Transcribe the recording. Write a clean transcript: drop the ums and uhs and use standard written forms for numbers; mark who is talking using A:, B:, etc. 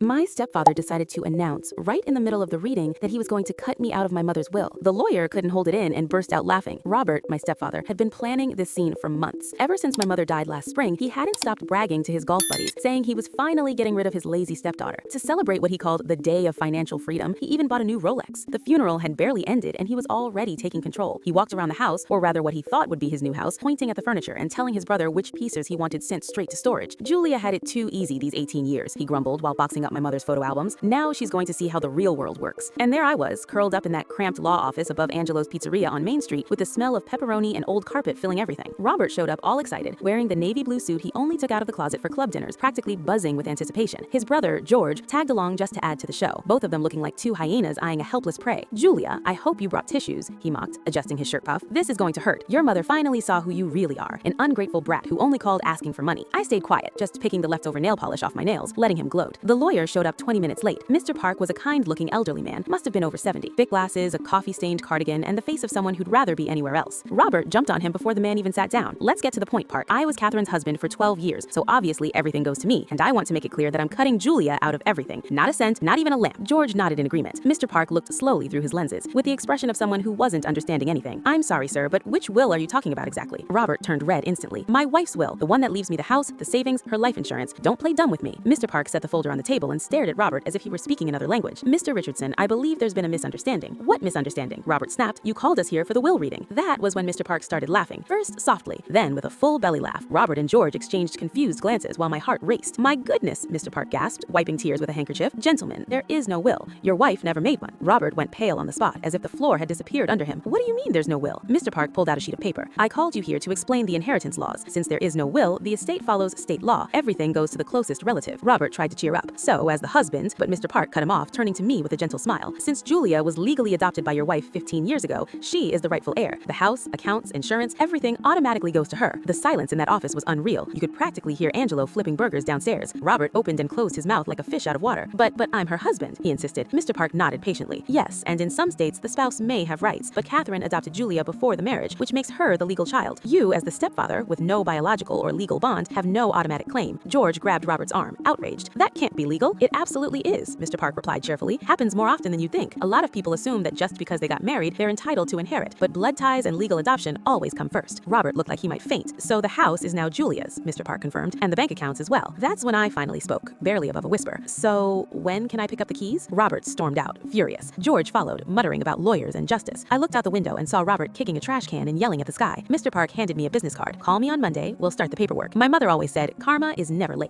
A: My stepfather decided to announce, right in the middle of the reading, that he was going to cut me out of my mother's will. The lawyer couldn't hold it in and burst out laughing. Robert, my stepfather, had been planning this scene for months. Ever since my mother died last spring, he hadn't stopped bragging to his golf buddies, saying he was finally getting rid of his lazy stepdaughter. To celebrate what he called the day of financial freedom, he even bought a new Rolex. The funeral had barely ended and he was already taking control. He walked around the house, or rather what he thought would be his new house, pointing at the furniture and telling his brother which pieces he wanted sent straight to storage. Julia had it too easy these 18 years, he grumbled while boxing up my mother's photo albums. Now she's going to see how the real world works. And there I was, curled up in that cramped law office above Angelo's Pizzeria on Main Street with the smell of pepperoni and old carpet filling everything. Robert showed up all excited, wearing the navy blue suit he only took out of the closet for club dinners, practically buzzing with anticipation. His brother, George, tagged along just to add to the show, both of them looking like two hyenas eyeing a helpless prey. "Julia, I hope you brought tissues," he mocked, adjusting his shirt cuff. "This is going to hurt. Your mother finally saw who you really are, an ungrateful brat who only called asking for money." I stayed quiet, just picking the leftover nail polish off my nails, letting him gloat. The lawyer showed up 20 minutes late. Mr. Park was a kind-looking elderly man, must have been over 70. Thick glasses, a coffee-stained cardigan, and the face of someone who'd rather be anywhere else. Robert jumped on him before the man even sat down. "Let's get to the point, Park. I was Catherine's husband for 12 years, so obviously everything goes to me, and I want to make it clear that I'm cutting Julia out of everything. Not a cent, not even a lamp." George nodded in agreement. Mr. Park looked slowly through his lenses, with the expression of someone who wasn't understanding anything. "I'm sorry, sir, but which will are you talking about exactly?" Robert turned red instantly. "My wife's will, the one that leaves me the house, the savings, her life insurance. Don't play dumb with me." Mr. Park set the folder on the table and stared at Robert as if he were speaking another language. "Mr. Richardson, I believe there's been a misunderstanding." "What misunderstanding?" Robert snapped. "You called us here for the will reading." That was when Mr. Park started laughing, first softly, then with a full belly laugh. Robert and George exchanged confused glances while my heart raced. "My goodness," Mr. Park gasped, wiping tears with a handkerchief. "Gentlemen, there is no will. Your wife never made one." Robert went pale on the spot, as if the floor had disappeared under him. "What do you mean there's no will?" Mr. Park pulled out a sheet of paper. "I called you here to explain the inheritance laws. Since there is no will, the estate follows state law. Everything goes to the closest relative." Robert tried to cheer up. "So, as the husband," but Mr. Park cut him off, turning to me with a gentle smile. "Since Julia was legally adopted by your wife 15 years ago, she is the rightful heir. The house, accounts, insurance, everything automatically goes to her." The silence in that office was unreal. You could practically hear Angelo flipping burgers downstairs. Robert opened and closed his mouth like a fish out of water. But I'm her husband," he insisted. Mr. Park nodded patiently. "Yes, and in some states the spouse may have rights, but Catherine adopted Julia before the marriage, which makes her the legal child. You, as the stepfather, with no biological or legal bond, have no automatic claim." George grabbed Robert's arm, outraged. "That can't be legal." "It absolutely is," Mr. Park replied cheerfully. "Happens more often than you think. A lot of people assume that just because they got married, they're entitled to inherit, but blood ties and legal adoption always come first." Robert looked like he might faint. "So the house is now Julia's," Mr. Park confirmed, "and the bank accounts as well." That's when I finally spoke, barely above a whisper. "So when can I pick up the keys?" Robert stormed out, furious. George followed, muttering about lawyers and justice. I looked out the window and saw Robert kicking a trash can and yelling at the sky. Mr. Park handed me a business card. "Call me on Monday, we'll start the paperwork." My mother always said, karma is never late.